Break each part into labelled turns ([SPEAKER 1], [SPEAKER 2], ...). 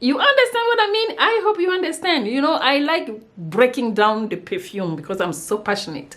[SPEAKER 1] You understand what I mean? I hope you understand. You know, I like breaking down the perfume because I'm so passionate.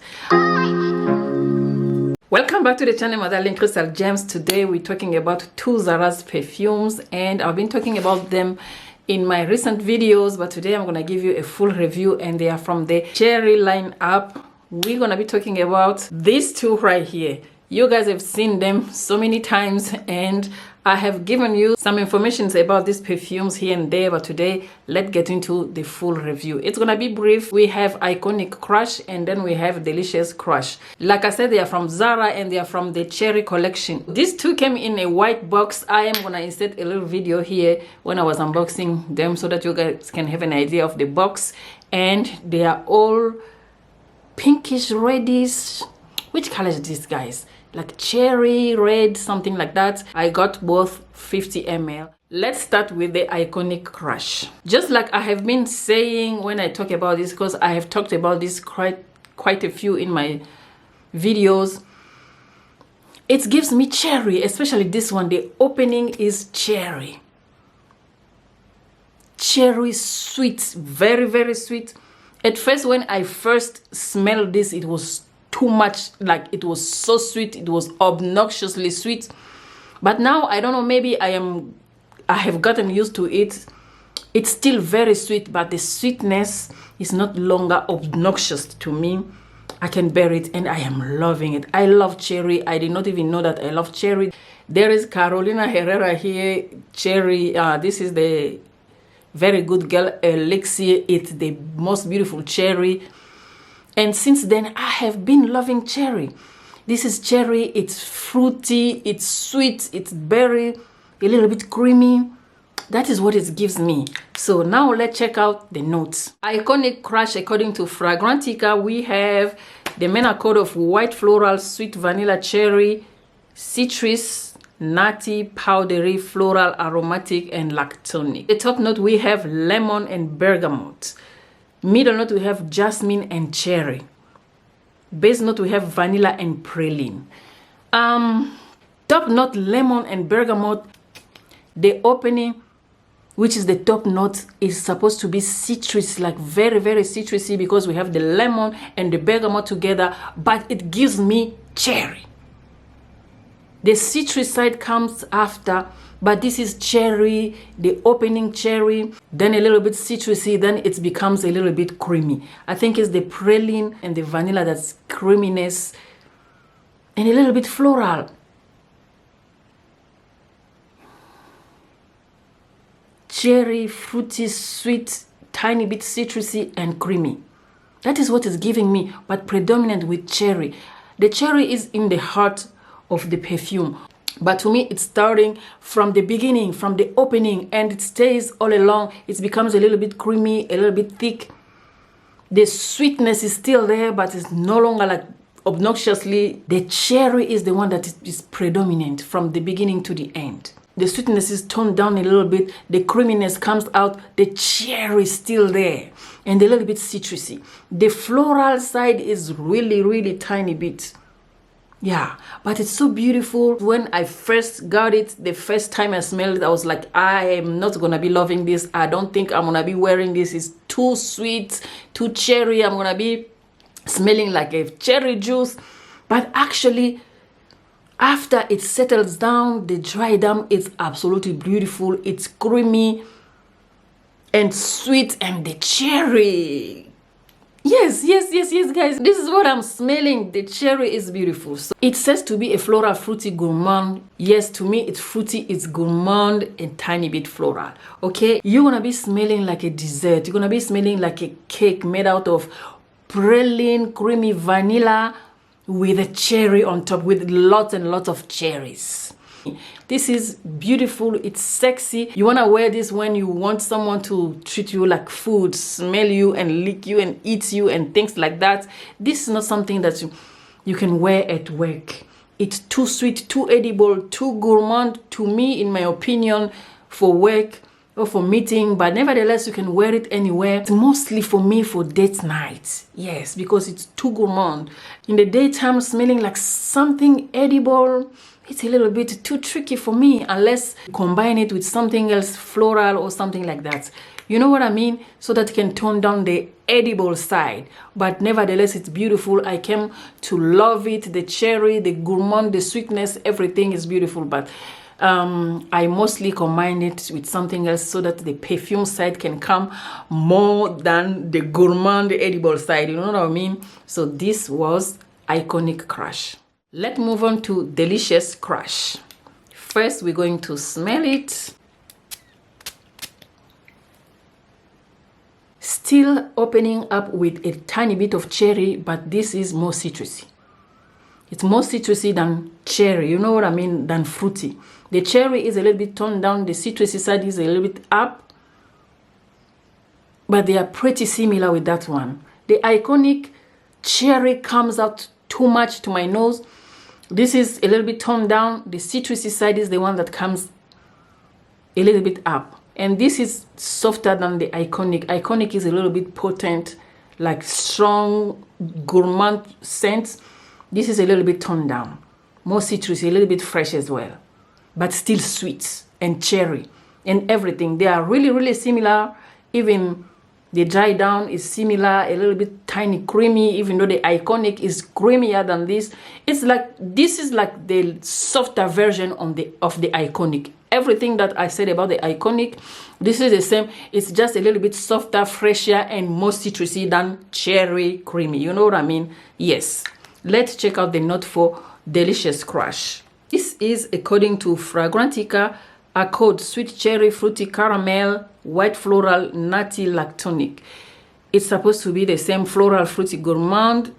[SPEAKER 1] Welcome back to the channel, my darling Crystal Gems. Today we're talking about two ZARA's perfumes, and I've been talking about them in my recent videos, but today I'm gonna give you a full review, and they are from the Cherry lineup. We're gonna be talking about these two right here. You guys have seen them so many times, and I have given you some information about these perfumes here and there, but today let's get into the full review. It's gonna be brief. We have Iconic Crush, and then we have Delicious Crush. Like I said, they are from ZARA and they are from the Cherry collection. These two came in a white box. I am gonna insert a little video here when I was unboxing them so that you guys can have an idea of the box. And they are all pinkish reddish. Which color is this, guys? Like cherry red, something like that. I got both 50 ml. Let's start with the Iconic Crush. Just like I have been saying when I talk about this, because I have talked about this quite a few in my videos, it gives me cherry, especially this one. The opening is cherry. Cherry sweet, very, very sweet. At first, when I first smelled this, it was too much, like it was so sweet, it was obnoxiously sweet. But now I don't know, maybe I have gotten used to it. It's still very sweet, but the sweetness is not longer obnoxious to me. I can bear it, and I am loving it. I love cherry. I did not even know that I love cherry. There is Carolina Herrera here, cherry. This is the Very Good Girl Elixir. It's the most beautiful cherry. And since then, I have been loving cherry. This is cherry. It's fruity, it's sweet, it's berry, a little bit creamy. That is what it gives me. So now let's check out the notes. Iconic Crush, according to Fragrantica, we have the main accord of white floral, sweet vanilla cherry, citrus, nutty, powdery, floral, aromatic, and lactonic. The top note, we have lemon and bergamot. Middle note, we have jasmine and cherry. Base note, we have vanilla and praline. Top note, lemon and bergamot. The opening, which is the top note, is supposed to be citrus, like very, very citrusy, because we have the lemon and the bergamot together, but it gives me cherry. The citrus side comes after, but this is cherry, the opening cherry, then a little bit citrusy, then it becomes a little bit creamy. I think it's the praline and the vanilla that's creaminess, and a little bit floral. Cherry, fruity, sweet, tiny bit citrusy and creamy. That is what it's giving me, but predominant with cherry. The cherry is in the heart of the perfume, but to me it's starting from the beginning, from the opening, and it stays all along. It becomes a little bit creamy, a little bit thick. The sweetness is still there, but it's no longer like obnoxiously. The cherry is the one that is predominant from the beginning to the end. The sweetness is toned down a little bit, the creaminess comes out, the cherry is still there, and a little bit citrusy. The floral side is really, really tiny bit. Yeah, but it's so beautiful. When I first got it, the first time I smelled it, I was like, I am not gonna be loving this. I don't think I'm gonna be wearing this. It's too sweet, too cherry. I'm gonna be smelling like a cherry juice. But actually, after it settles down, the dry down, it's absolutely beautiful. It's creamy and sweet, and the cherry. Yes, guys. This is what I'm smelling. The cherry is beautiful. So it says to be a floral, fruity, gourmand. Yes, to me, it's fruity, it's gourmand, and tiny bit floral. Okay? You're gonna be smelling like a dessert. You're gonna be smelling like a cake made out of praline, creamy vanilla with a cherry on top, with lots and lots of cherries. This is beautiful. It's sexy. You want to wear this when you want someone to treat you like food, smell you and lick you and eat you and things like that. This is not something that you can wear at work. It's too sweet, too edible, too gourmand to me, in my opinion, for work or for meeting, but nevertheless you can wear it anywhere. It's mostly for me for date night. Yes, because it's too gourmand. In the daytime, smelling like something edible, it's a little bit too tricky for me unless combine it with something else, floral or something like that. You know what I mean? So that you can tone down the edible side. But nevertheless, it's beautiful. I came to love it. The cherry, the gourmand, the sweetness, everything is beautiful. But I mostly combine it with something else so that the perfume side can come more than the gourmand, the edible side. You know what I mean? So this was Iconic Crush. Let's move on to Delicious Crush. First, we're going to smell it. Still opening up with a tiny bit of cherry, but this is more citrusy. It's more citrusy than cherry, you know what I mean, than fruity. The cherry is a little bit toned down, the citrusy side is a little bit up, but they are pretty similar with that one. The Iconic cherry comes out too much to my nose. This is a little bit toned down. The citrusy side is the one that comes a little bit up. And this is softer than the Iconic. Iconic is a little bit potent, like strong gourmand scents. This is a little bit toned down. More citrusy, a little bit fresh as well. But still sweet and cherry and everything. They are really, really similar. Even the dry down is similar, a little bit tiny creamy, even though the Iconic is creamier than this. It's like, this is like the softer version of the Iconic. Everything that I said about the Iconic, this is the same. It's just a little bit softer, fresher, and more citrusy than cherry creamy. You know what I mean? Yes. Let's check out the note for Delicious Crush. This is, according to Fragrantica, a code sweet cherry, fruity caramel, white floral, nutty, lactonic. It's supposed to be the same floral, fruity gourmand.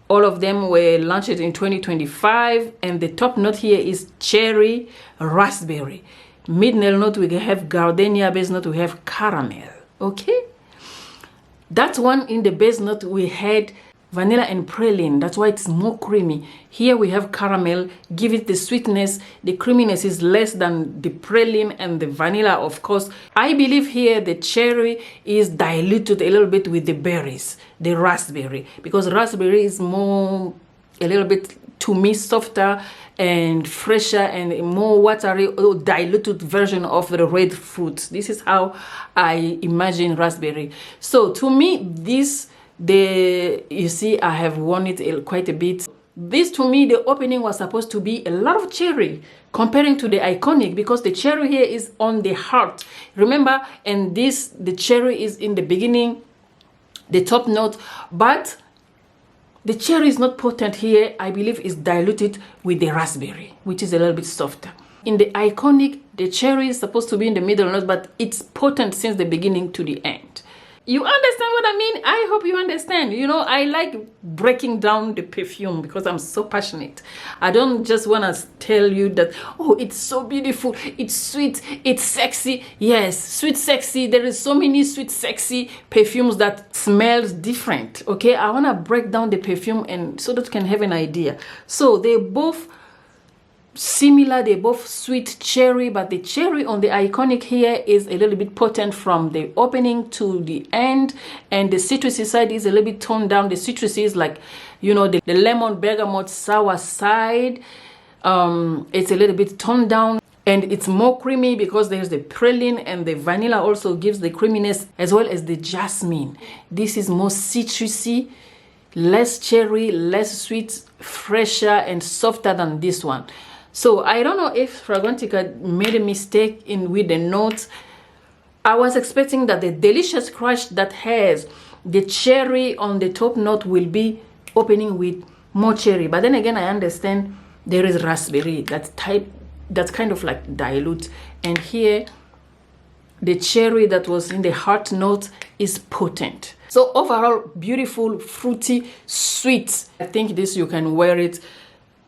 [SPEAKER 1] All of them were launched in 2025, and the top note here is cherry, raspberry. Mid-nail note we have gardenia, base note we have caramel. Okay, that one in the base note we had vanilla and praline. That's why it's more creamy. Here we have caramel, give it the sweetness. The creaminess is less than the praline and the vanilla, of course. I believe here the cherry is diluted a little bit with the berries, the raspberry, because raspberry is more, a little bit, to me, softer and fresher and more watery or diluted version of the red fruit. This is how I imagine raspberry. So to me, this, you see, I have worn it quite a bit. This, to me, the opening was supposed to be a lot of cherry comparing to the Iconic, because the cherry here is on the heart, remember, and this, the cherry is in the beginning, the top note, but the cherry is not potent here. I believe is diluted with the raspberry, which is a little bit softer. In the Iconic, the cherry is supposed to be in the middle note, but it's potent since the beginning to the end. You understand what I mean? I hope you understand. You know, I like breaking down the perfume because I'm so passionate. I don't just want to tell you that, oh, it's so beautiful, it's sweet, it's sexy. Yes, sweet, sexy. There is so many sweet, sexy perfumes that smells different. Okay, I want to break down the perfume and so that you can have an idea. So they both similar, they both sweet cherry, but the cherry on the Iconic here is a little bit potent from the opening to the end, and the citrusy side is a little bit toned down. The citrusy is like, you know, the lemon bergamot sour side, it's a little bit toned down, and it's more creamy because there's the praline, and the vanilla also gives the creaminess, as well as the jasmine. This is more citrusy, less cherry, less sweet, fresher and softer than this one. So I don't know if Fragrantica made a mistake with the notes. I was expecting that the Delicious Crush that has the cherry on the top note will be opening with more cherry. But then again, I understand there is raspberry, that's kind of like dilute. And here, the cherry that was in the heart note is potent. So overall, beautiful, fruity, sweet. I think this, you can wear it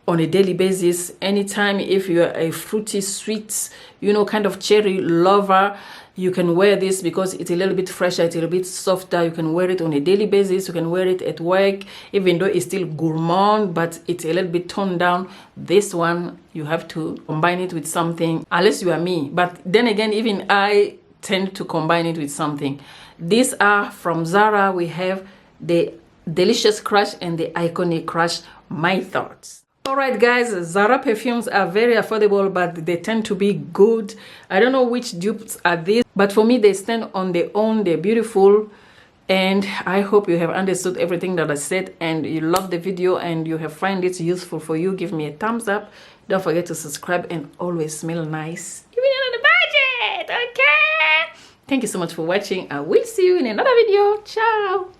[SPEAKER 1] on a daily basis, anytime. If you're a fruity, sweet, you know, kind of cherry lover, you can wear this because it's a little bit fresher, it's a little bit softer. You can wear it on a daily basis. You can wear it at work, even though it's still gourmand, but it's a little bit toned down. This one, you have to combine it with something, unless you are me. But then again, even I tend to combine it with something. These are from ZARA. We have the Delicious Crush and the Iconic Crush. My thoughts. Alright guys, Zara perfumes are very affordable, but they tend to be good. I don't know which dupes are these, but for me they stand on their own. They're beautiful, and I hope you have understood everything that I said and you love the video and you have find it useful for you. Give me a thumbs up. Don't forget to subscribe and always smell nice, even on the budget. Okay, thank you so much for watching. I will see you in another video. Ciao.